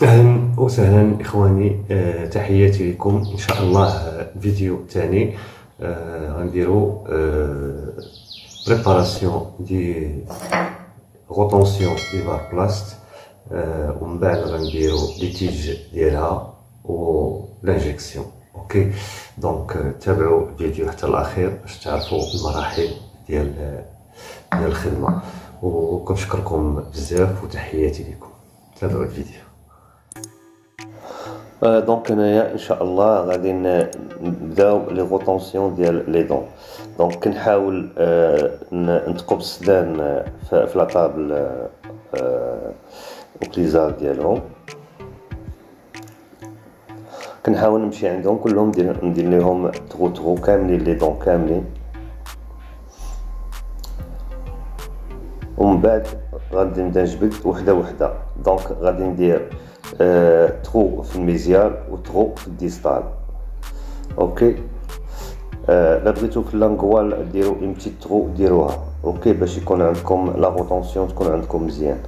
أهلا وسهلا إخواني، تحياتي لكم. إن شاء الله فيديو تاني غنديرو بريباراسيون دي غوطونسيون دي باربلاست، ومن بعد غنديرو لي تيج ديالها و لانجيكسيون. اوكي، دونك تابعوا الفيديو حتى الاخير باش تعرفوا المراحل ديال الخدمه، وكنشكركم بزاف وتحياتي لكم. تابعوا الفيديو. دونك هنايا ان شاء الله غادي نبداو لي غوطونسيون ديال لي دون. دونك كنحاول نتقب السدان في لا طابل اوكليزار ديالهم. كنحاول نمشي عندهم كلهم ندير لهم تغو كاملين لي دون كاملين، ومن بعد غادي نبدا نجبد وحده وحده. دونك غادي ندير تغو في الميزيال و تغو في الديستال. اوكي، لا بغيتو في لانغوال ديروا اون بتيت تغو ديروها، اوكي، باش يكون عندكم لا روتونسيون تكون عندكم مزيان.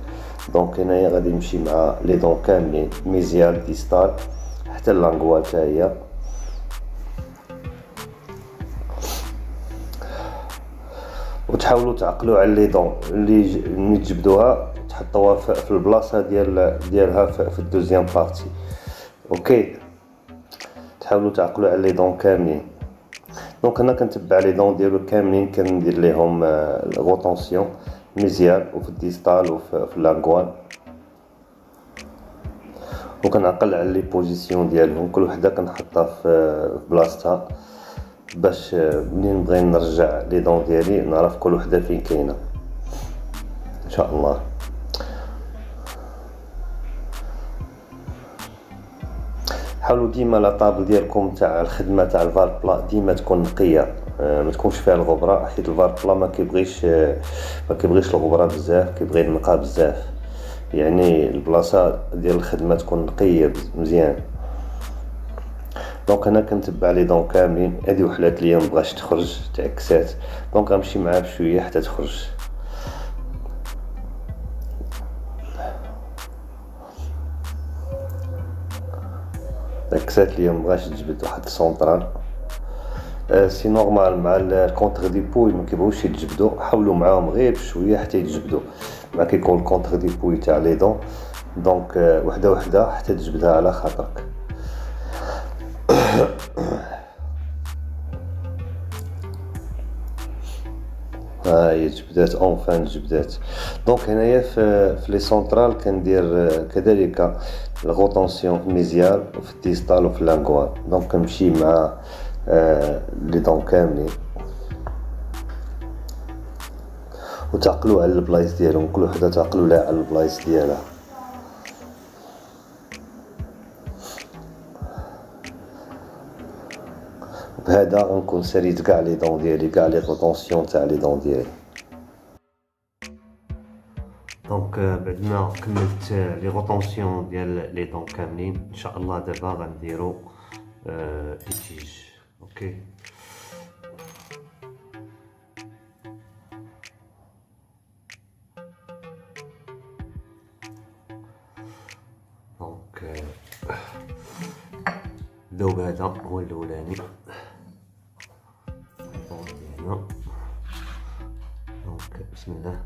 دونك هنايا غادي نمشي مع لي دون كاملين، ميزيال ديستال حتى لانغوال حتى هي. وتحاولوا تعقلوا على لي دون اللي ملي تجبدوها تحطوها في البلاصه ديالها في الدوزيام بارتي. اوكي، تحاولوا تعقلوا على لي دون كاملين. دونك انا كنتبع لي دون ديالو كاملين، كندير ليهم غوطونسيون ميزيال وفي الديستال وفي لانغوال، وكنعقل على لي بوزيسيون ديالهم، كل وحده كنحطها في بلاصتها باش منين نبغي نرجع لي دون ديالي نعرف كل وحده فين كاينه ان شاء الله. حاولوا ديما لا طابل ديالكم تاع الخدمه تاع الفار بلا ديما تكون نقيه، ما تكونش فيها الغبره، حيت الفار بلا ما كيبغيش الغبره بزاف، كيبغي النقاء بزاف. يعني البلاصه ديال الخدمه تكون نقيه مزيان. دونك انا كنتبع لي دون كاملين. هذه وحلات ليا مبغاش تخرج، تعكسات، دونك غنمشي معاها بشويه حتى تخرج. تعكسات ليا مبغاش تجبد واحد السونطرال. سي نورمال مع الكونتر دي بوي ما كيبغوش يتجبدوا، حاولوا معاهم غير بشويه حتى يتجبدوا مع كيكون الكونتر دي بوي تاع لي دون. دونك وحده وحده حتى تجبدها على خاطرك. هي جبدات، اونفان جبدات. دونك هنايا في لي سونطرال كندير كذلك الغوطونسيون في ميزيال وفي الديستال وفي لانغوال. دونك كنمشي مع لي دون كاملين، وتعقلوا على البلايص ديالهم، كل وحده تعقلوا لها على البلايص ديالها. بهذا غنكون ساليت كاع لي دون ديالي، كاع لي غوطونسيون تاع لي دون ديالي. دونك بعد ما كملت لي غوطونسيون ديال لي دون كاملين، ان شاء الله دابا غنديرو لي تيج. اوكي، دونك نبداو بهذا، هو الاولاني. دونك بسم الله.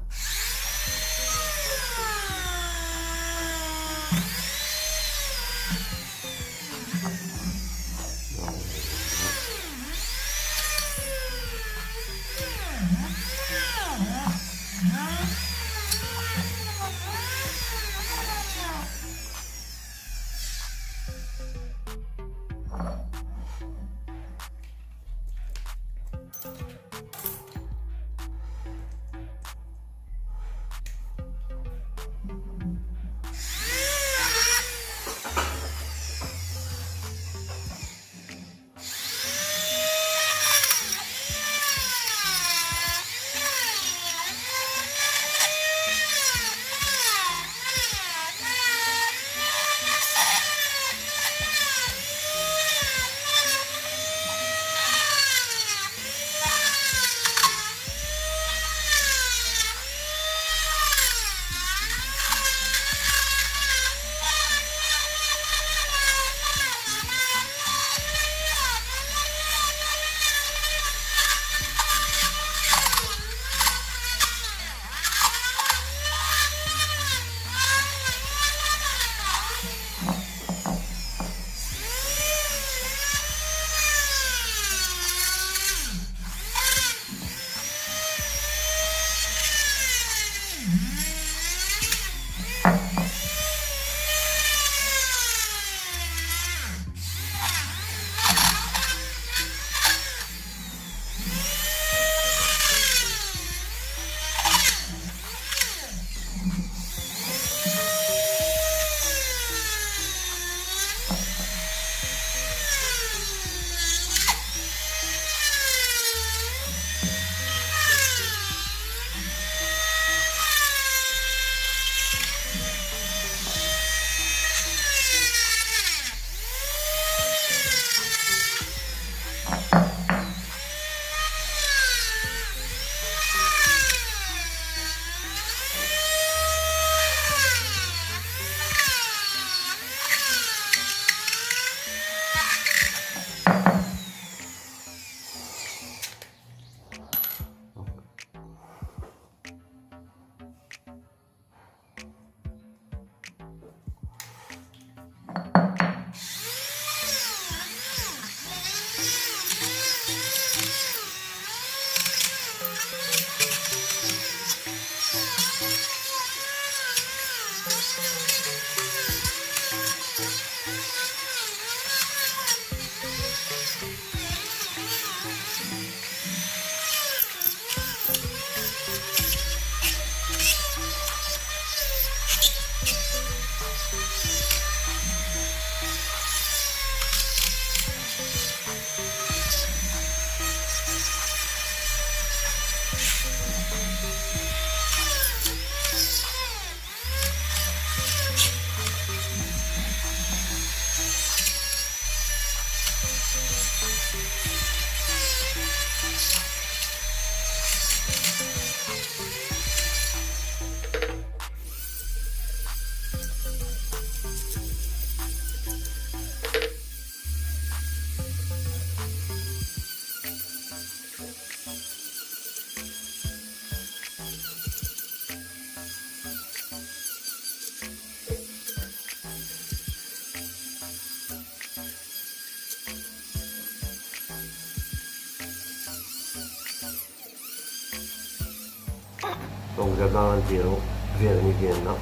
دونك دابا غنديرو فيرني ديالنا.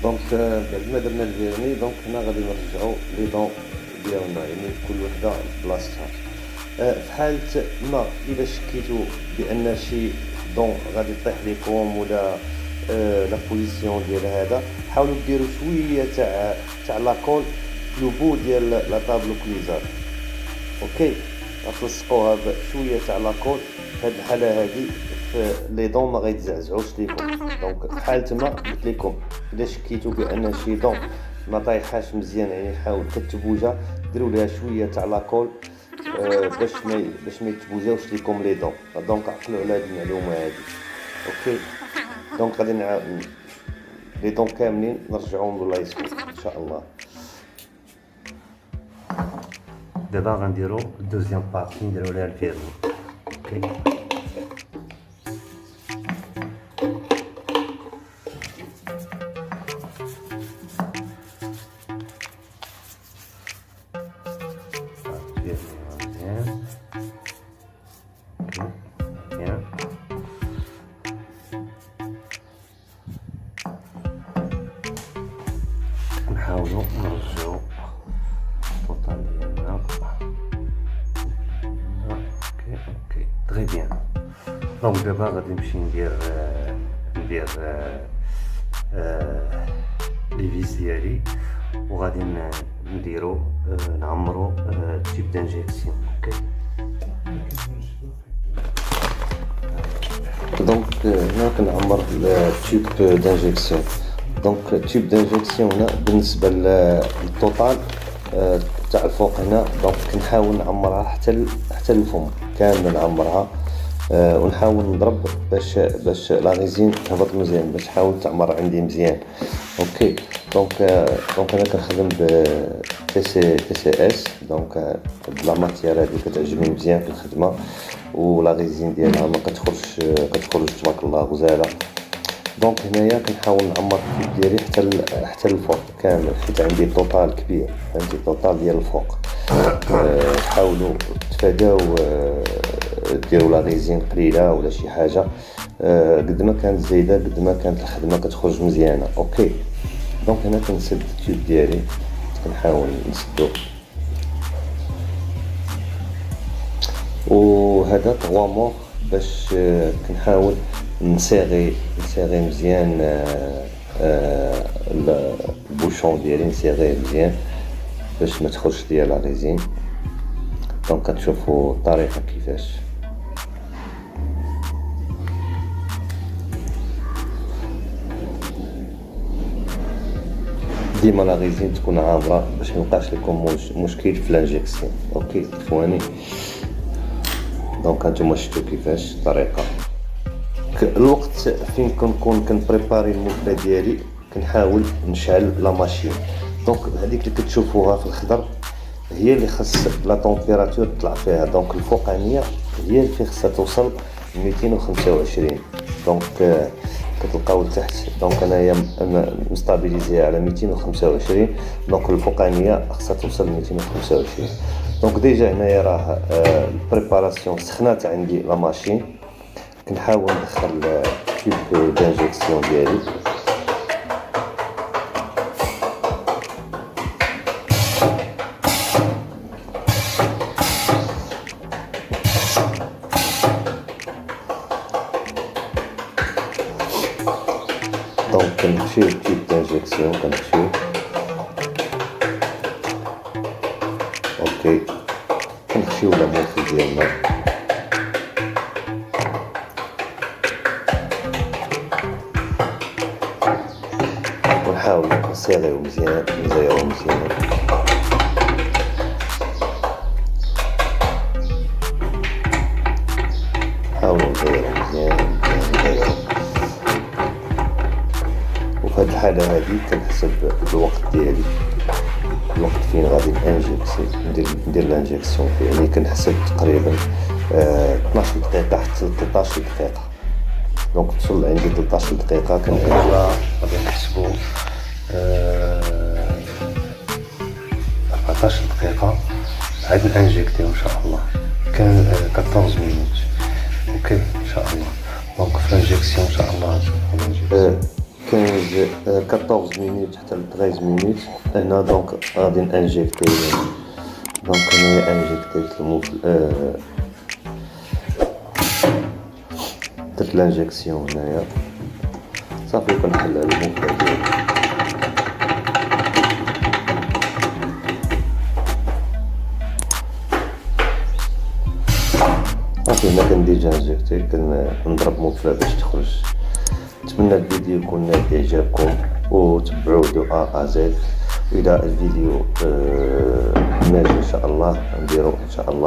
دونك بعد ما درنا الفيرني دونك هنا غادي نرجعو لي دون ديالنا، يعني كل وحده بلاصتها. في حالة ما الا شكيتو بان شي دون غادي طيح ليكم ولا لا بوزيسيون ديال هذا، حاولوا ديروا شويه تاع لاكول لو بو ديال لا طابلو كليزار. اوكي، غتلصقوها بشويه تاع لاكول. في هذه الحاله هذه لي دون ما غيتزعزعوش ليكم. دونك في حالة ما قلت لكم الا شكيتو بان شي دون ما طايحاش مزيان، يعني حاول كتبوجا ديروا ليها شويه تاع لاكول باش ما يتبوجاوش ليكم لي دون. دونك عقلوا على هذه المعلومه هذه. اوكي، دونك غادي نعاود لي دون كاملين نرجعوهم لبلايصهم ان شاء الله. دابا غنديرو الدوزيام بارتي نديرو ليها الفيرني. اوكي، نحاولو نرجعو الطوطال ديالنا. اوكي تري بيان. دونك دابا غادي نمشي ندير لي فيز ديالي، وغادي نديرو نعمرو تيب دانجيكسيون. اوكي، دونك هنا كنعمر التيب دانجيكسيون. دونك التيب دانجيكسيون هنا بالنسبه للطوطال تاع الفوق هنا، دونك كنحاول نعمرها حتى الفم كامل، نعمرها ونحاول نضرب باش لا ريزين تهبط مزيان، باش تحاول تعمر عندي مزيان. اوكي، دونك انا كنخدم ب تي سي اس. دونك لا ماتيير هذه كتعجبني مزيان في الخدمه، ولا ريزين ديالها ما كتخرج تبارك الله غزاله. دونك هنايا كنحاول نعمر الكيب ديالي حتى الفوق كامل، حيت عندي طوطال كبير، عندي طوطال ديال الفوق. حاولوا تفاداو ديروا لا ريزين قليله ولا شي حاجه، قد ما كانت زايده قد ما كانت الخدمه كتخرج مزيانه. اوكي، دونك هنا كنسد التيوب ديالي، كنحاول نسدو، وهذا 3 مور باش كنحاول نسيغي مزيان البوشون ديالي، نسيغيه مزيان باش ما تخرجش ليا لا ريزين. دونك كتشوفوا الطريقه كيفاش. ديما لا ريزين تكون عامره باش ما يبقاش لكم مشكل في لانجيكسيون. اوكي اخواني، دونك هانتوما شفتوا كيفاش الطريقه. الوقت فين كنكون كنبريباري الموفله ديالي كنحاول نشعل لا ماشين. دونك هذيك اللي كتشوفوها في الخضر هي اللي خاص لا طومبيراتور تطلع فيها. دونك الفوقانيه هي اللي خاصها توصل 225. دونك كتلقاو لتحت. دونك انايا مستابيليزيها على 225. دونك الفوقانيه خاصها توصل 225. دونك ديجا هنايا راه البريباراسيون سخنات عندي لا ماشين. كنحاول ندخل تيوب دانجيكسيون ديالي. دونك كنمشيو تيب دانجيكسيون كنمشيو. اوكي، كنمشيو للموفل ديالنا. نسيريو مزيان، نزيرو مزيان. نحاولو نزيرو مزيان نزيرو. وفي هاد الحالة هادي كنحسب الوقت ديالي، الوقت فين غادي ندير لانجيكسيون فيه، يعني كنحسب تقريبا 12 دقيقة حتى 13 دقيقة. دونك توصل عندي 13 دقيقة كنعملها، غادي نحسبو 14 دقيقة عاد نانجيكتيو ان شاء الله. كان 14 مينوت. اوكي ان شاء الله. دونك في الانجيكسيون ان شاء الله نشوفو 14 مينوت حتى 13 مينوت هنا. دونك غادي نانجيكتي. دونك انايا انجيكتيت درت لانجيكسيون هنايا صافي. كنحل على الموفا ديالي. صافي هنا كندير انجيكتي، كنضرب موفا باش تخرج. نتمنى الفيديو يكون نال اعجابكم وتبعوه دو ا زد. والى الفيديو ماشي ان شاء الله نديرو ان شاء الله